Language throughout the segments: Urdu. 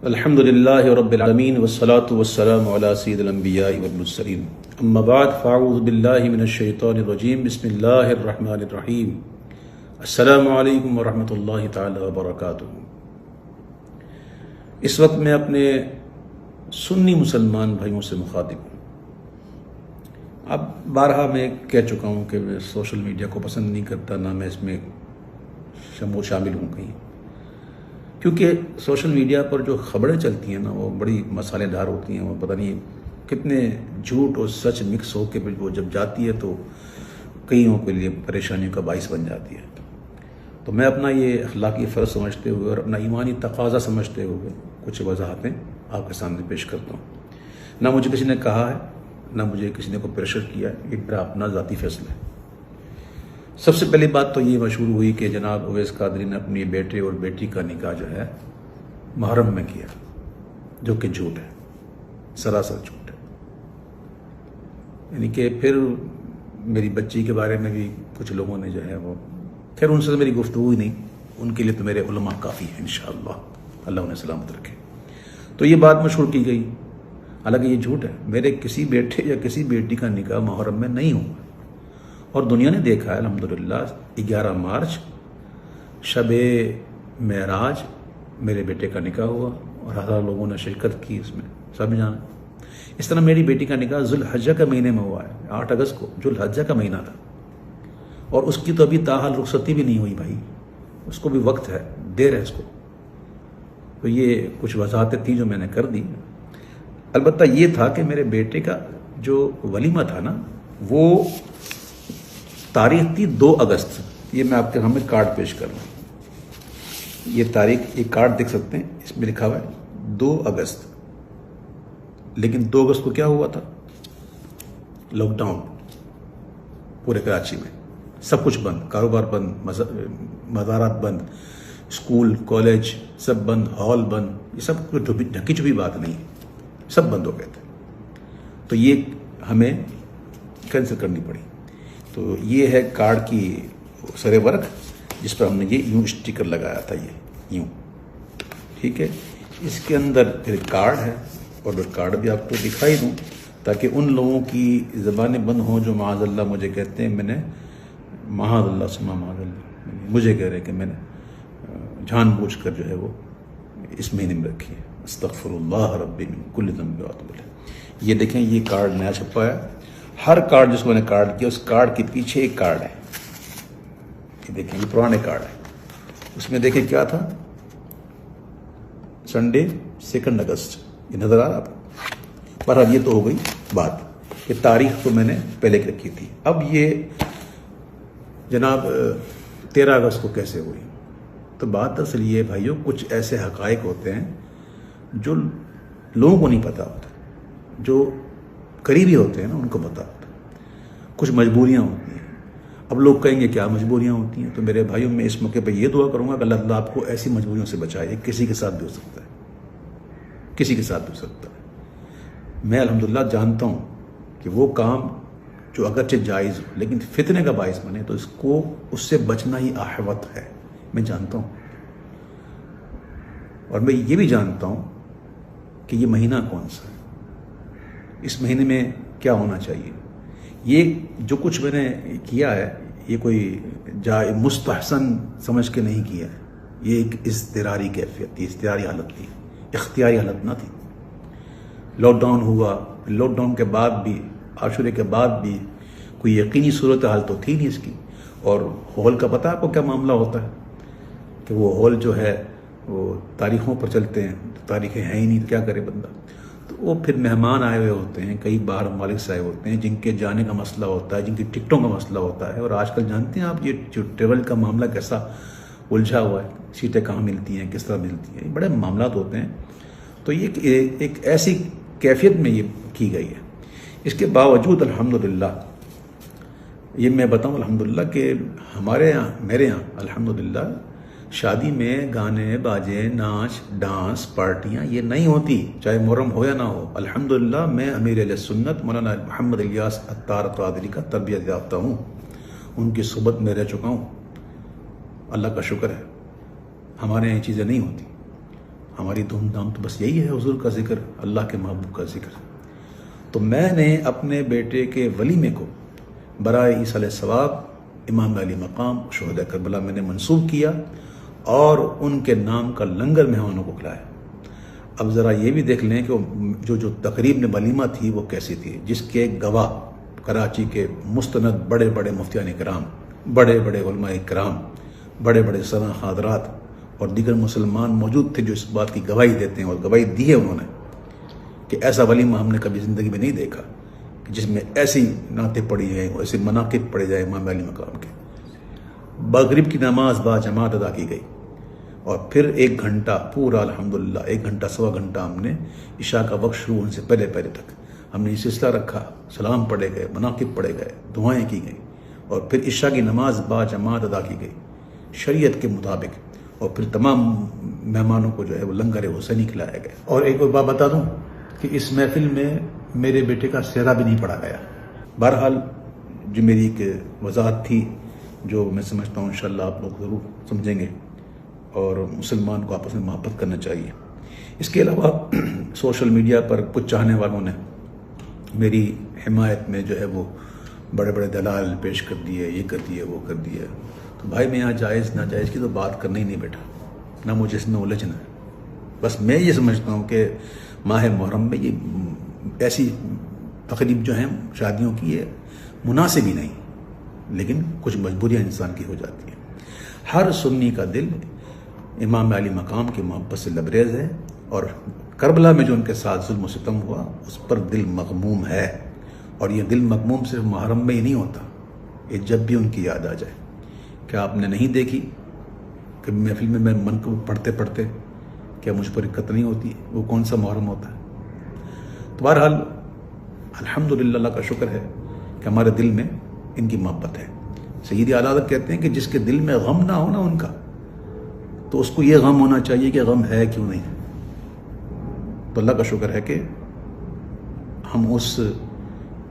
الحمد لله رب العالمين والصلاة والسلام على سيد الأنبياء والمرسلين أما بعد فأعوذ بالله من الشيطان الرجيم بسم الله الرحمن الرحيم السلام علیکم ورحمۃ اللہ تعالی وبرکاتہ۔ اس وقت میں اپنے سنی مسلمان بھائیوں سے مخاطب ہوں۔ اب بارہا میں کہہ چکا ہوں کہ میں سوشل میڈیا کو پسند نہیں کرتا، نہ میں اس میں شامل ہوں کہیں، کیونکہ سوشل میڈیا پر جو خبریں چلتی ہیں نا وہ بڑی مسالے دار ہوتی ہیں، وہ پتہ نہیں کتنے جھوٹ اور سچ مکس ہو کے وہ جب جاتی ہے تو کئیوں کے لیے پریشانیوں کا باعث بن جاتی ہے۔ تو میں اپنا یہ اخلاقی فرض سمجھتے ہوئے اور اپنا ایمانی تقاضا سمجھتے ہوئے کچھ وضاحتیں آپ کے سامنے پیش کرتا ہوں۔ نہ مجھے کسی نے کہا ہے، نہ مجھے کسی نے کوئی پریشر کیا ہے، یہ میرا اپنا ذاتی فیصلہ ہے۔ سب سے پہلی بات تو یہ مشہور ہوئی کہ جناب اویس قادری نے اپنی بیٹے اور بیٹی کا نکاح جو ہے محرم میں کیا، جو کہ جھوٹ ہے، سراسر جھوٹ ہے۔ یعنی کہ پھر میری بچی کے بارے میں بھی کچھ لوگوں نے جو ہے وہ، خیر ان سے میری گفتگو ہی نہیں، ان کے لیے تو میرے علماء کافی ہیں انشاءاللہ، اللہ انہیں سلامت رکھے۔ تو یہ بات مشہور کی گئی، حالانکہ یہ جھوٹ ہے۔ میرے کسی بیٹے یا کسی بیٹی کا نکاح محرم میں نہیں ہوا، اور دنیا نے دیکھا ہے الحمدللہ 11 مارچ شب معراج میرے بیٹے کا نکاح ہوا اور ہزار لوگوں نے شرکت کی، اس میں سب جانا۔ اس طرح میری بیٹی کا نکاح ذوالحجہ کے مہینے میں ہوا ہے، 8 اگست کو، ذوالحجہ کا مہینہ تھا، اور اس کی تو ابھی تاحال رخصتی بھی نہیں ہوئی بھائی، اس کو بھی وقت ہے، دیر ہے اس کو۔ تو یہ کچھ وضاحتیں تھیں جو میں نے کر دی۔ البتہ یہ تھا کہ میرے بیٹے کا جو ولیمہ تھا نا، وہ تاریخ تھی 2 اگست۔ یہ میں آپ کے سامنے کارڈ پیش کر رہا ہوں، یہ تاریخ، یہ کارڈ دیکھ سکتے ہیں، اس میں لکھا ہوا ہے 2 اگست۔ لیکن 2 اگست کو کیا ہوا تھا؟ لاک ڈاؤن پورے کراچی میں، سب کچھ بند، کاروبار بند، مزارات بند، اسکول کالج سب بند، ہال بند، یہ سب کچھ ڈھکی چھپی بات نہیں، سب بند ہو گئے تھے۔ تو یہ ہمیں کینسل کرنی پڑی۔ تو یہ ہے کارڈ کی سر ورق، جس پر ہم نے یہ یوں اسٹیکر لگایا تھا، یہ یوں، ٹھیک ہے۔ اس کے اندر پھر کارڈ ہے، اور میں کارڈ بھی آپ کو دکھائی دوں تاکہ ان لوگوں کی زبانیں بند ہوں جو معاذ اللہ مجھے کہتے ہیں میں نے، معاذ اللہ سما معاذ اللہ، مجھے کہہ رہے کہ میں نے جان بوجھ کر جو ہے وہ اس مہینے میں رکھی ہے۔ استغفر اللہ ربی من کل ذنب واتوب الیہ۔ یہ دیکھیں، یہ کارڈ نیا چھپا ہے۔ ہر کارڈ جس کو میں نے کارڈ کیا، اس کارڈ کے پیچھے ایک کارڈ ہے، یہ دیکھیں، یہ پرانے کارڈ ہے۔ اس میں دیکھیں کیا تھا، سنڈے 2 اگست، یہ نظر آ رہا تھا۔ پر اب یہ تو ہو گئی بات، یہ تاریخ تو میں نے پہلے کی رکھی تھی۔ اب یہ جناب 13 اگست کو کیسے ہوئی؟ تو بات اصل یہ بھائیوں، کچھ ایسے حقائق ہوتے ہیں جو لوگوں کو نہیں پتا ہوتا، جو قریبی ہوتے ہیں نا ان کو پتا ہوتا ہے۔ کچھ مجبوریاں ہوتی ہیں۔ اب لوگ کہیں گے کیا مجبوریاں ہوتی ہیں؟ تو میرے بھائیوں میں اس موقع پہ یہ دعا کروں گا کہ اللہ تعالیٰ آپ کو ایسی مجبوریوں سے بچائے۔ کسی کے ساتھ بھی ہو سکتا ہے، کسی کے ساتھ بھی ہو سکتا ہے۔ میں الحمدللہ جانتا ہوں کہ وہ کام جو اگرچہ جائز ہو لیکن فتنے کا باعث بنے تو اس سے بچنا ہی احوط ہے، میں جانتا ہوں۔ اور میں یہ بھی جانتا ہوں کہ یہ مہینہ کون سا ہے، اس مہینے میں کیا ہونا چاہیے۔ یہ جو کچھ میں نے کیا ہے، یہ کوئی مستحسن سمجھ کے نہیں کیا ہے، یہ ایک اضطراری کیفیت تھی، اضطراری حالت تھی، اختیاری حالت نہ تھی۔ لاک ڈاؤن ہوا، لاک ڈاؤن کے بعد بھی، عاشورے کے بعد بھی کوئی یقینی صورتحال تو تھی نہیں اس کی۔ اور ہال کا پتہ آپ کو کیا معاملہ ہوتا ہے کہ وہ ہال جو ہے وہ تاریخوں پر چلتے ہیں، تاریخیں ہیں ہی نہیں تو کیا کرے بندہ۔ تو وہ پھر مہمان آئے ہوئے ہوتے ہیں، کئی باہر ممالک سے آئے ہوتے ہیں، جن کے جانے کا مسئلہ ہوتا ہے، جن کی ٹکٹوں کا مسئلہ ہوتا ہے۔ اور آج کل جانتے ہیں آپ یہ جو ٹریول کا معاملہ کیسا الجھا ہوا ہے، سیٹیں کہاں ملتی ہیں، کس طرح ملتی ہیں، بڑے معاملات ہوتے ہیں۔ تو یہ ایک ایسی کیفیت میں یہ کی گئی ہے۔ اس کے باوجود الحمدللہ یہ میں بتاؤں الحمدللہ کہ ہمارے یہاں، میرے یہاں الحمدللہ شادی میں گانے باجے، ناچ ڈانس، پارٹیاں یہ نہیں ہوتی، چاہے محرم ہو یا نہ ہو۔ الحمدللہ میں امیر اہل سنت مولانا محمد الیاس عطار قادری کا تربیت یافتہ ہوں، ان کی صحبت میں رہ چکا ہوں، اللہ کا شکر ہے۔ ہمارے یہاں یہ چیزیں نہیں ہوتی۔ ہماری دھوم دھام تو بس یہی ہے حضور کا ذکر، اللہ کے محبوب کا ذکر۔ تو میں نے اپنے بیٹے کے ولیمے کو برائے ایصال ثواب امام علی مقام شہداء کربلا میں نے منسوب کیا اور ان کے نام کا لنگر مہمانوں کو کھلایا۔ اب ذرا یہ بھی دیکھ لیں کہ جو تقریب میں ولیمہ تھی وہ کیسی تھی، جس کے گواہ کراچی کے مستند بڑے بڑے مفتیان کرام، بڑے بڑے علماء کرام، بڑے بڑے سرا حضرات اور دیگر مسلمان موجود تھے جو اس بات کی گواہی دیتے ہیں، اور گواہی دی ہے انہوں نے کہ ایسا ولیمہ ہم نے کبھی زندگی میں نہیں دیکھا کہ جس میں ایسی نعتیں پڑھی ہیں، ایسے مناقب پڑھے جائیں امام علی مقام کے۔ مغرب کی نماز با جماعت ادا کی گئی اور پھر 1 گھنٹہ پورا الحمدللہ 1 گھنٹہ سوا گھنٹہ ہم نے عشاء کا وقت شروع ہونے سے پہلے تک ہم نے یہ سلسلہ رکھا، سلام پڑھے گئے، مناقب پڑھے گئے، دعائیں کی گئیں اور پھر عشاء کی نماز با جماعت ادا کی گئی شریعت کے مطابق، اور پھر تمام مہمانوں کو جو ہے وہ لنگر حسینی کھلایا گیا۔ اور ایک اور بات بتا دوں کہ اس محفل میں میرے بیٹے کا سہرا بھی نہیں پڑھا گیا۔ بہرحال جو میری ایک وضاحت تھی جو میں سمجھتا ہوں انشاءاللہ آپ لوگ ضرور سمجھیں گے، اور مسلمان کو آپس میں محبت کرنا چاہیے۔ اس کے علاوہ سوشل میڈیا پر کچھ چاہنے والوں نے میری حمایت میں جو ہے وہ بڑے بڑے دلائل پیش کر دیے، یہ کر دیے، وہ کر دیے۔ تو بھائی میں یہاں جائز ناجائز کی تو بات کرنا ہی نہیں بیٹھا، نہ مجھے اس میں الجھنا ہے۔ بس میں یہ سمجھتا ہوں کہ ماہ محرم میں یہ ایسی تقریب جو ہیں شادیوں کی یہ مناسب ہی نہیں، لیکن کچھ مجبوریاں انسان کی ہو جاتی ہیں۔ ہر سنی کا دل امام علی مقام کی محبت سے لبریز ہے، اور کربلا میں جو ان کے ساتھ ظلم و ستم ہوا اس پر دل مغموم ہے، اور یہ دل مغموم صرف محرم میں ہی نہیں ہوتا، یہ جب بھی ان کی یاد آ جائے۔ کیا آپ نے نہیں دیکھی کہ محفل میں میں منقب پڑھتے پڑھتے کیا مجھ پر دقت نہیں ہوتی؟ وہ کون سا محرم ہوتا ہے؟ تو بہرحال الحمدللہ اللہ کا شکر ہے کہ ہمارے دل میں ان کی محبت ہے۔ سیدی اعلیٰ حضرت کہتے ہیں کہ جس کے دل میں غم نہ ہونا ان کا، تو اس کو یہ غم ہونا چاہیے کہ غم ہے کیوں نہیں۔ تو اللہ کا شکر ہے کہ ہم اس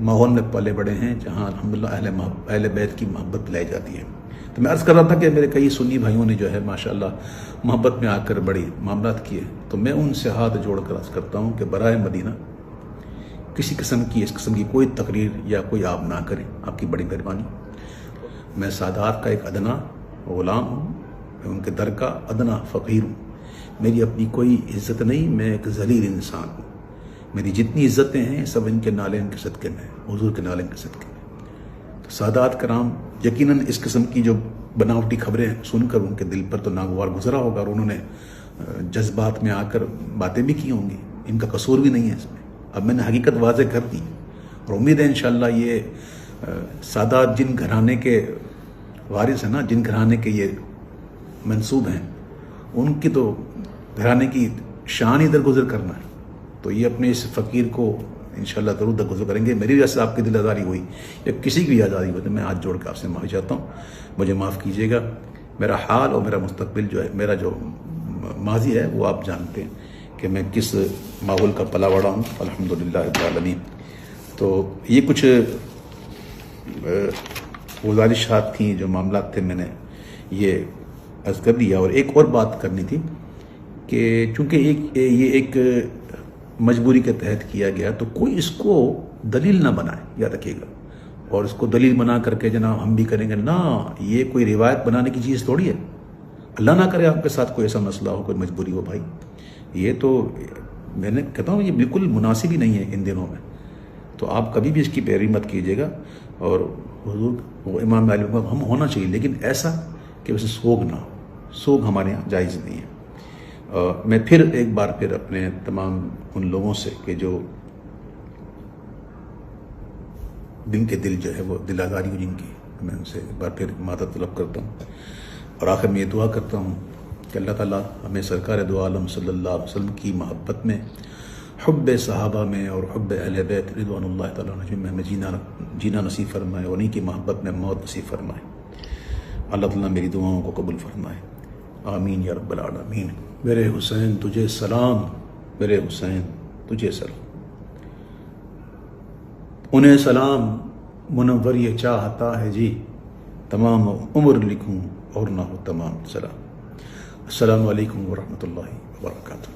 ماحول میں پلے بڑے ہیں جہاں الحمدللہ اہل بیت کی محبت لائی جاتی ہے۔ تو میں عرض کر رہا تھا کہ میرے کئی سنی بھائیوں نے جو ہے ماشاءاللہ محبت میں آ کر بڑی معاملات کیے، تو میں ان سے ہاتھ جوڑ کر عرض کرتا ہوں کہ برائے مدینہ کسی قسم کی اس قسم کی کوئی تقریر یا کوئی آپ نہ کریں، آپ کی بڑی مہربانی۔ میں سادات کا ایک ادنا غلام ہوں، میں ان کے در کا ادنا فقیر ہوں، میری اپنی کوئی عزت نہیں، میں ایک ذلیل انسان ہوں۔ میری جتنی عزتیں ہیں سب ان کے نالین کے صدقے میں، حضور کے نالین کے صدقے میں۔ تو سادات کرام یقیناً اس قسم کی جو بناوٹی خبریں سن کر ان کے دل پر تو ناگوار گزرا ہوگا، اور انہوں نے جذبات میں آ کر باتیں بھی کی ہوں گی، ان کا قصور بھی نہیں ہے اس میں۔ اب میں نے حقیقت واضح کر دی، اور امید ہے انشاءاللہ یہ سادات جن گھرانے کے وارث ہیں نا، جن گھرانے کے یہ منسوب ہیں، ان کی تو گھرانے کی شان ہی درگزر کرنا ہے، تو یہ اپنے اس فقیر کو انشاءاللہ ضرور درگزر کریں گے۔ میری وجہ سے آپ کی دل آزاری ہوئی یا کسی کی بھی آزاری ہوئی تو میں ہاتھ جوڑ کے آپ سے معافی چاہتا ہوں، مجھے معاف کیجیے گا۔ میرا حال اور میرا مستقبل جو ہے، میرا جو ماضی ہے وہ آپ جانتے ہیں کہ میں کس ماحول کا پلا بڑا ہوں، الحمدللہ رب العالمین۔ تو یہ کچھ گزارشات تھیں، جو معاملات تھے، میں نے یہ عرض کر دیا۔ اور ایک اور بات کرنی تھی کہ چونکہ یہ ایک مجبوری کے تحت کیا گیا، تو کوئی اس کو دلیل نہ بنائے، یاد رکھیے گا، اور اس کو دلیل بنا کر کے جناب ہم بھی کریں گے، نہ، یہ کوئی روایت بنانے کی چیز تھوڑی ہے۔ اللہ نہ کرے آپ کے ساتھ کوئی ایسا مسئلہ ہو، کوئی مجبوری ہو بھائی، یہ تو میں نے کہتا ہوں یہ بالکل مناسب ہی نہیں ہے ان دنوں میں، تو آپ کبھی بھی اس کی پیروی مت کیجیے گا۔ اور حضور وہ امام علی مقام ہم ہونا چاہیے، لیکن ایسا کہ ویسے سوگ نہ ہو، سوگ ہمارے یہاں جائز نہیں ہے۔ میں پھر ایک بار پھر اپنے تمام ان لوگوں سے کہ جو جن کے دل جو ہے وہ دل آزاری ہو جن کی، میں ان سے ایک بار پھر معذرت طلب کرتا ہوں، اور آخر میں یہ دعا کرتا ہوں کہ اللہ تعالیٰ ہمیں سرکار دو عالم صلی اللہ علیہ وسلم کی محبت میں، حب صحابہ میں اور حب اہل بیت رضوان اللہ تعالیٰ عنہ میں ہمیں جینا نصیب فرمائے، اور انہیں کی محبت میں موت نصیب فرمائے۔ اللہ تعالیٰ میری دعاؤں کو قبول فرمائے، آمین یا رب العالمین۔ میرے حسین تجھے سلام، میرے حسین تجھے سلام، انہیں سلام منور یہ چاہتا ہے جی، تمام عمر لکھوں اور نہ ہو تمام سلام۔ السلام علیکم ورحمۃ اللہ وبرکاتہ۔